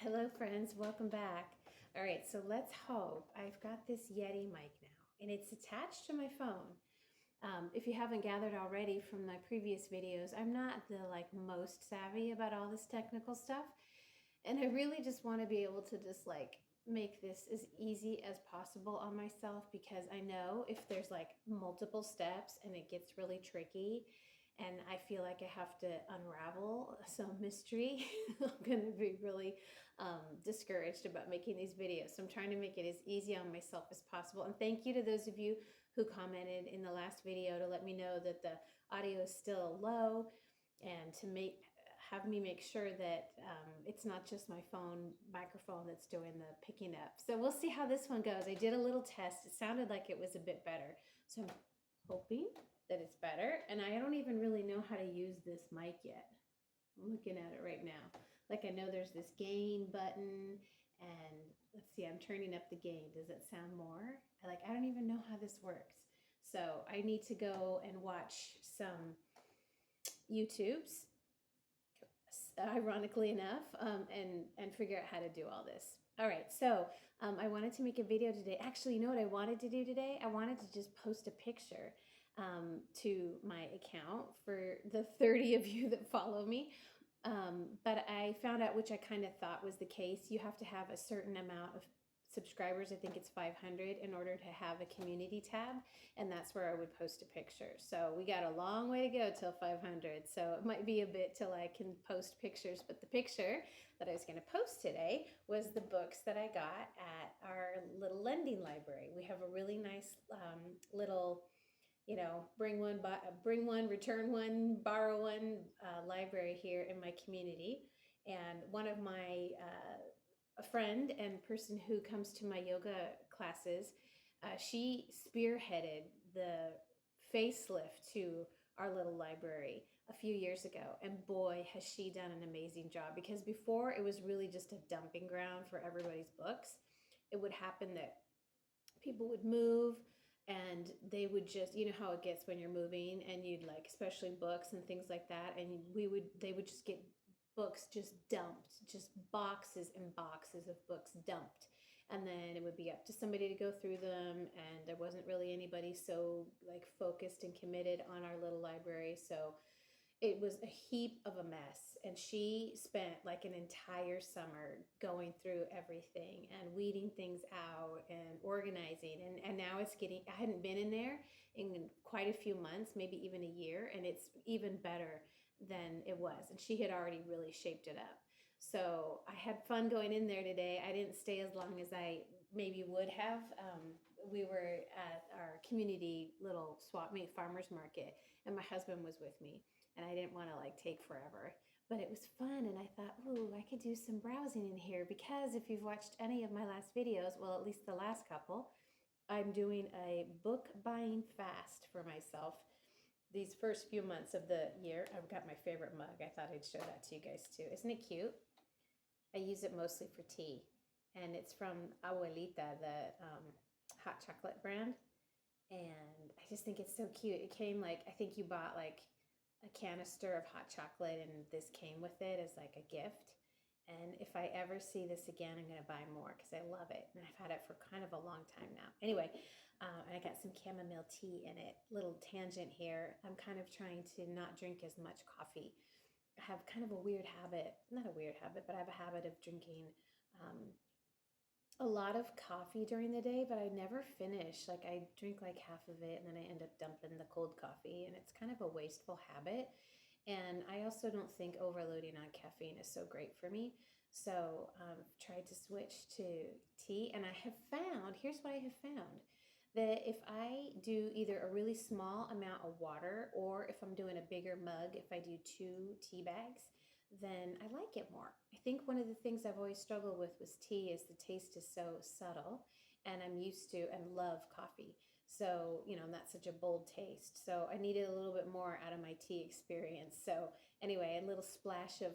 Hello friends, welcome back. All right, so let's hope. I've got this Yeti mic now and it's attached to my phone. If you haven't gathered already from my previous videos, I'm not the most savvy about all this technical stuff. And I really just want to be able to just make this as easy as possible on myself, because I know if there's multiple steps and it gets really tricky and I feel like I have to unravel some mystery, I'm going to be really discouraged about making these videos. So I'm trying to make it as easy on myself as possible. And thank you to those of you who commented in the last video to let me know that the audio is still low, and to have me make sure that it's not just my phone microphone that's doing the picking up. So we'll see how this one goes. I did a little test. It sounded like it was a bit better. So I'm hoping that it's better. And I don't even really know how to use this mic yet. I'm looking at it right now. I know there's this gain button, and let's see, I'm turning up the gain. Does it sound more? I don't even know how this works. So I need to go and watch some YouTubes, ironically enough, and figure out how to do all this. All right, so I wanted to make a video today. Actually, you know what I wanted to do today? I wanted to just post a picture to my account for the 30 of you that follow me. But I found out, which I kind of thought was the case, you have to have a certain amount of subscribers. I think it's 500 in order to have a community tab, and that's where I would post a picture. So we got a long way to go till 500, so it might be a bit till I can post pictures. But the picture that I was going to post today was the books that I got at our little lending library. We have a really nice little, bring one, return one, borrow one library here in my community. And one of my a friend and person who comes to my yoga classes, she spearheaded the facelift to our little library a few years ago. And boy, has she done an amazing job, because before it was really just a dumping ground for everybody's books. It would happen that people would move and they would just, you know how it gets when you're moving, and you'd especially books and things like that, and they would just get books just dumped, just boxes and boxes of books dumped. And then it would be up to somebody to go through them, and there wasn't really anybody so focused and committed on our little library. So it was a heap of a mess, and she spent an entire summer going through everything and weeding things out and organizing, and now it's getting, I hadn't been in there in quite a few months, maybe even a year, and it's even better than it was, and she had already really shaped it up. So I had fun going in there today. I didn't stay as long as I maybe would have. We were at our community little swap meet farmers market, and my husband was with me, and I didn't want to take forever, but it was fun. And I thought, ooh, I could do some browsing in here, because if you've watched any of my last videos, well, at least the last couple, I'm doing a book buying fast for myself these first few months of the year. I've got my favorite mug. I thought I'd show that to you guys too. Isn't it cute? I use it mostly for tea, and it's from Abuelita, the hot chocolate brand. And I just think it's so cute. It came I think you bought a canister of hot chocolate, and this came with it as a gift. And if I ever see this again, I'm going to buy more, because I love it. And I've had it for kind of a long time now. Anyway, I got some chamomile tea in it. Little tangent here. I'm kind of trying to not drink as much coffee. I have kind of a weird habit, not a weird habit, but I have a habit of drinking a lot of coffee during the day, but I never finish. I drink half of it, and then I end up dumping the cold coffee, and it's kind of a wasteful habit. And I also don't think overloading on caffeine is so great for me. So I've tried to switch to tea, and I have found, here's what I have found, that if I do either a really small amount of water, or if I'm doing a bigger mug, if I do 2 tea bags, then I like it more. I think one of the things I've always struggled with tea is the taste is so subtle, and I'm used to and love coffee. So, not such a bold taste. So I needed a little bit more out of my tea experience. So anyway, a little splash of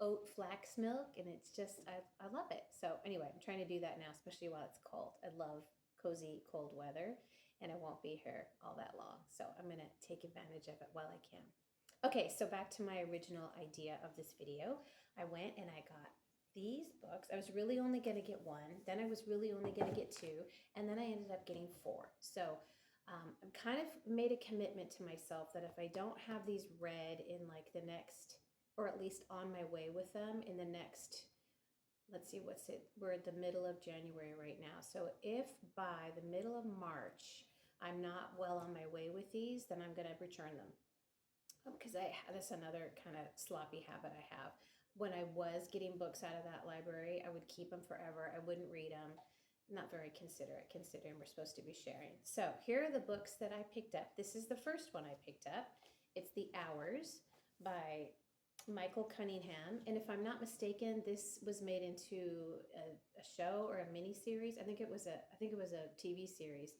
oat flax milk, and it's just, I love it. So anyway, I'm trying to do that now, especially while it's cold. I love cozy cold weather, and I won't be here all that long. So I'm going to take advantage of it while I can. Okay, so back to my original idea of this video. I went and I got these books. I was really only going to get one, then I was really only going to get two, and then I ended up getting four. So I'm kind of made a commitment to myself that if I don't have these read in like the next, or at least on my way with them in the next, let's see, we're at the middle of January right now. So if by the middle of March, I'm not well on my way with these, then I'm going to return them. Because that's another kind of sloppy habit I have. When I was getting books out of that library, I would keep them forever. I wouldn't read them. Not very considerate, considering we're supposed to be sharing. So here are the books that I picked up. This is the first one I picked up. It's The Hours by Michael Cunningham. And if I'm not mistaken, this was made into a show or a mini series. I think it was a TV series.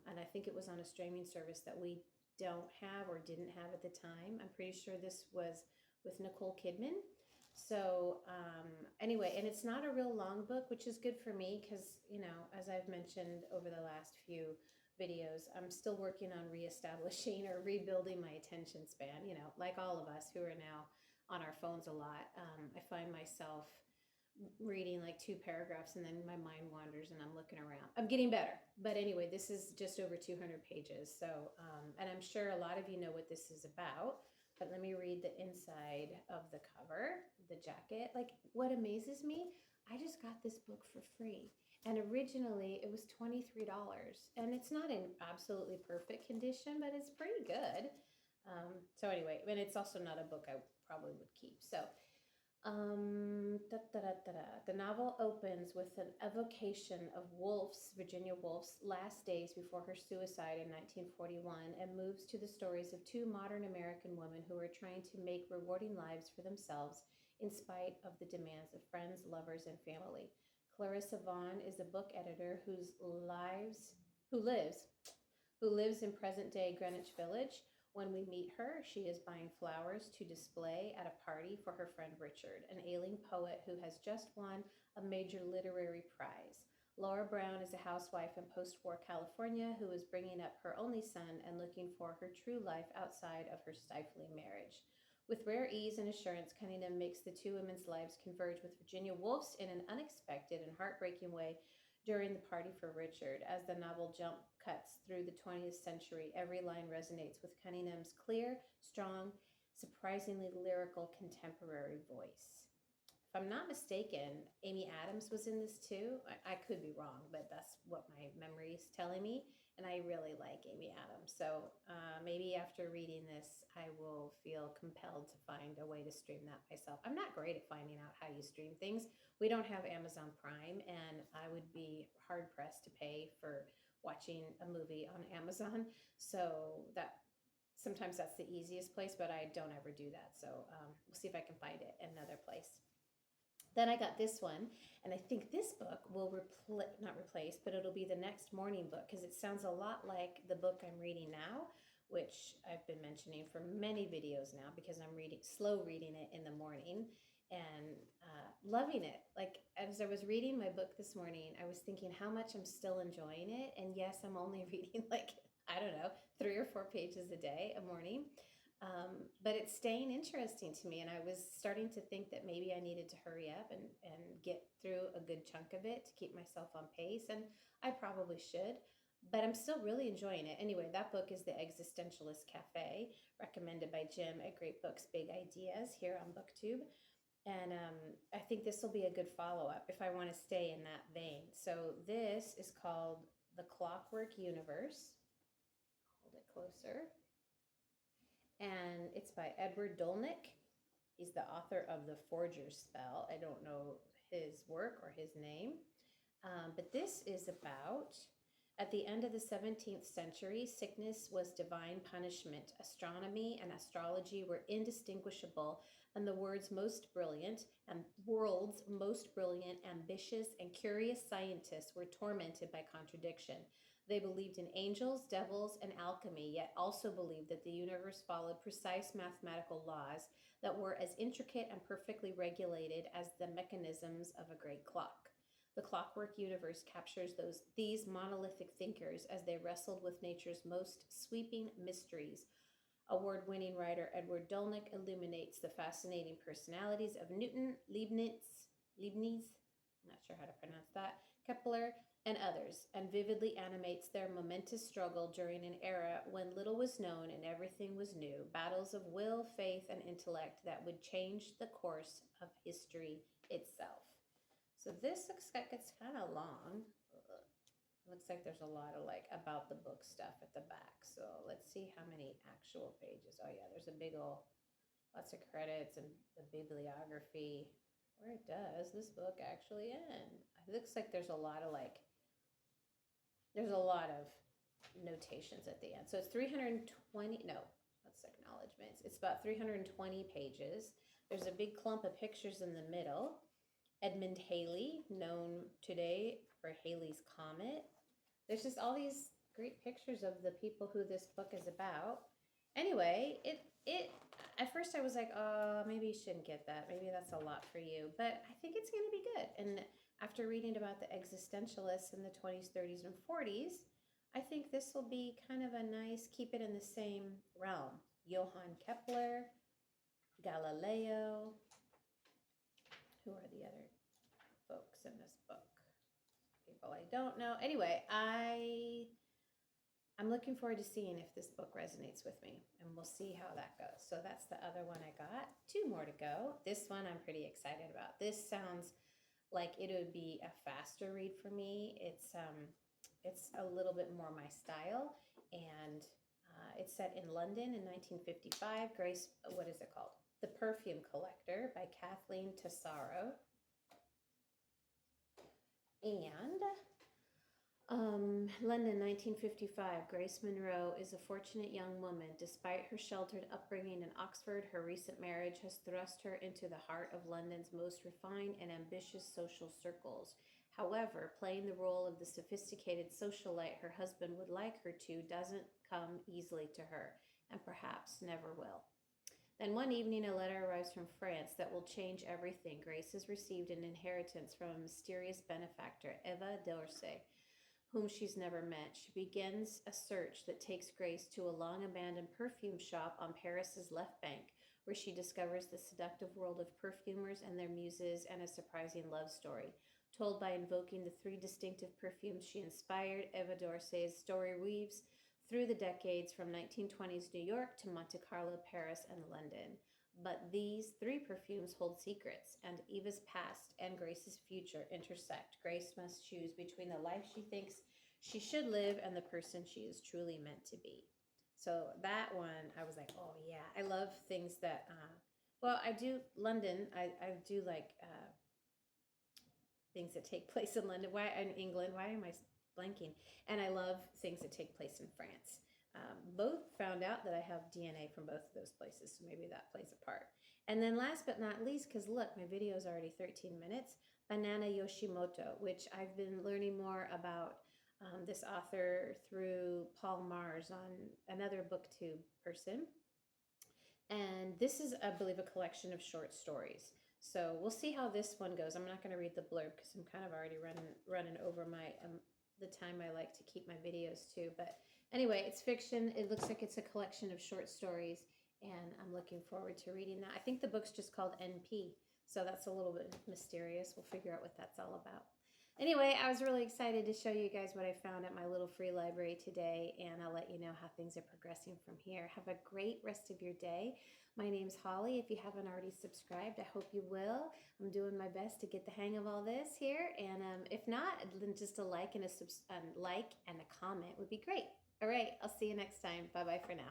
And I think it was on a streaming service that we don't have or didn't have at the time. I'm pretty sure this was with Nicole Kidman. So anyway, and it's not a real long book, which is good for me because, you know, as I've mentioned over the last few videos, I'm still working on reestablishing or rebuilding my attention span, you know, like all of us who are now on our phones a lot. I find myself reading like two paragraphs and then my mind wanders and I'm looking around. I'm getting better. But anyway, this is just over 200 pages. So, and I'm sure a lot of you know what this is about, but let me read the inside of the cover, the jacket. Like what amazes me, I just got this book for free. And originally it was $23. And it's not in absolutely perfect condition, but it's pretty good. So anyway, and it's also not a book I probably would keep. So the novel opens with an evocation of Virginia Woolf's last days before her suicide in 1941 and moves to the stories of two modern American women who are trying to make rewarding lives for themselves in spite of the demands of friends, lovers, and family. Clarissa Vaughn is a book editor who lives in present-day Greenwich Village. When we meet her, she is buying flowers to display at a party for her friend Richard, an ailing poet who has just won a major literary prize. Laura Brown is a housewife in post-war California who is bringing up her only son and looking for her true life outside of her stifling marriage. With rare ease and assurance, Cunningham makes the two women's lives converge with Virginia Woolf's in an unexpected and heartbreaking way during the party for Richard. As the novel jump cuts through the 20th century, every line resonates with Cunningham's clear, strong, surprisingly lyrical contemporary voice. If I'm not mistaken, Amy Adams was in this too. I could be wrong, but that's what my memory is telling me. And I really like Amy Adams. So maybe after reading this, I will feel compelled to find a way to stream that myself. I'm not great at finding out how you stream things. We don't have Amazon Prime, and I would be hard pressed to pay for watching a movie on Amazon. So that sometimes that's the easiest place, but I don't ever do that. So we'll see if I can find it in another place. Then I got this one, and I think this book will not replace, but it'll be the next morning book because it sounds a lot like the book I'm reading now, which I've been mentioning for many videos now because I'm slow reading it in the morning and loving it. Like as I was reading my book this morning, I was thinking how much I'm still enjoying it. And yes, I'm only reading like, I don't know, 3 or 4 pages a day, a morning. But it's staying interesting to me. And I was starting to think that maybe I needed to hurry up and get through a good chunk of it to keep myself on pace. And I probably should, but I'm still really enjoying it. Anyway, that book is The Existentialist Cafe, recommended by Jim at Great Books, Big Ideas here on BookTube. And I think this will be a good follow-up if I want to stay in that vein. So this is called The Clockwork Universe. Hold it closer. And it's by Edward Dolnick. He's the author of The Forger's Spell. I don't know his work or his name. But this is about, at the end of the 17th century, sickness was divine punishment. Astronomy and astrology were indistinguishable, and the world's most brilliant, ambitious, and curious scientists were tormented by contradiction. They believed in angels, devils, and alchemy, yet also believed that the universe followed precise mathematical laws that were as intricate and perfectly regulated as the mechanisms of a great clock. The Clockwork Universe captures these monolithic thinkers as they wrestled with nature's most sweeping mysteries. Award-winning writer Edward Dolnick illuminates the fascinating personalities of Newton, Leibniz, Leibniz, not sure how to pronounce that, Kepler, and others, and vividly animates their momentous struggle during an era when little was known and everything was new, battles of will, faith, and intellect that would change the course of history itself. So this looks like it's kind of long. Looks like there's a lot of like about the book stuff at the back. So let's see how many actual pages. Oh yeah, there's a big old, lots of credits and the bibliography. Where does this book actually end? It looks like there's a lot of like, there's a lot of notations at the end. So it's 320, no, that's acknowledgments. It's about 320 pages. There's a big clump of pictures in the middle. Edmund Halley, known today for Halley's Comet. There's just all these great pictures of the people who this book is about. Anyway, it at first I was like, oh, maybe you shouldn't get that. Maybe that's a lot for you. But I think it's going to be good. And after reading about the existentialists in the 20s, 30s, and 40s, I think this will be kind of a nice, keep it in the same realm. Johann Kepler, Galileo. Who are the other folks in this book? People I don't know. Anyway, I'm looking forward to seeing if this book resonates with me, and we'll see how that goes. So that's the other one I got. 2 more to go. This one I'm pretty excited about. This sounds like it would be a faster read for me. It's a little bit more my style, and it's set in London in 1955. Grace, what is it called? The Perfume Collector by Kathleen Tesaro. And London, 1955. Grace Monroe is a fortunate young woman. Despite her sheltered upbringing in Oxford, her recent marriage has thrust her into the heart of London's most refined and ambitious social circles. However, playing the role of the sophisticated socialite her husband would like her to doesn't come easily to her, and perhaps never will. Then one evening, a letter arrives from France that will change everything. Grace has received an inheritance from a mysterious benefactor, Eva d'Orsay, whom she's never met. She begins a search that takes Grace to a long-abandoned perfume shop on Paris's left bank, where she discovers the seductive world of perfumers and their muses and a surprising love story. Told by invoking the 3 distinctive perfumes she inspired, Eva d'Orsay's story weaves through the decades from 1920s New York to Monte Carlo, Paris, and London. But these 3 perfumes hold secrets, and Eva's past and Grace's future intersect. Grace must choose between the life she thinks she should live and the person she is truly meant to be. So that one, I was like, oh yeah, I love things that, well, I do, London, I do like things that take place in London, why in England, why am I blanking? And I love things that take place in France. Both found out that I have DNA from both of those places, so maybe that plays a part. And then last but not least, because look, my video is already 13 minutes, Banana Yoshimoto, which I've been learning more about this author through Paul Mars on another BookTube person. And this is, I believe, a collection of short stories. So we'll see how this one goes. I'm not going to read the blurb because I'm kind of already running over my the time I like to keep my videos to. But anyway, it's fiction. It looks like it's a collection of short stories, and I'm looking forward to reading that. I think the book's just called NP, so that's a little bit mysterious. We'll figure out what that's all about. Anyway, I was really excited to show you guys what I found at my little free library today, and I'll let you know how things are progressing from here. Have a great rest of your day. My name's Holly. If you haven't already subscribed, I hope you will. I'm doing my best to get the hang of all this here, and if not, then just a like and a comment would be great. All right, I'll see you next time. Bye-bye for now.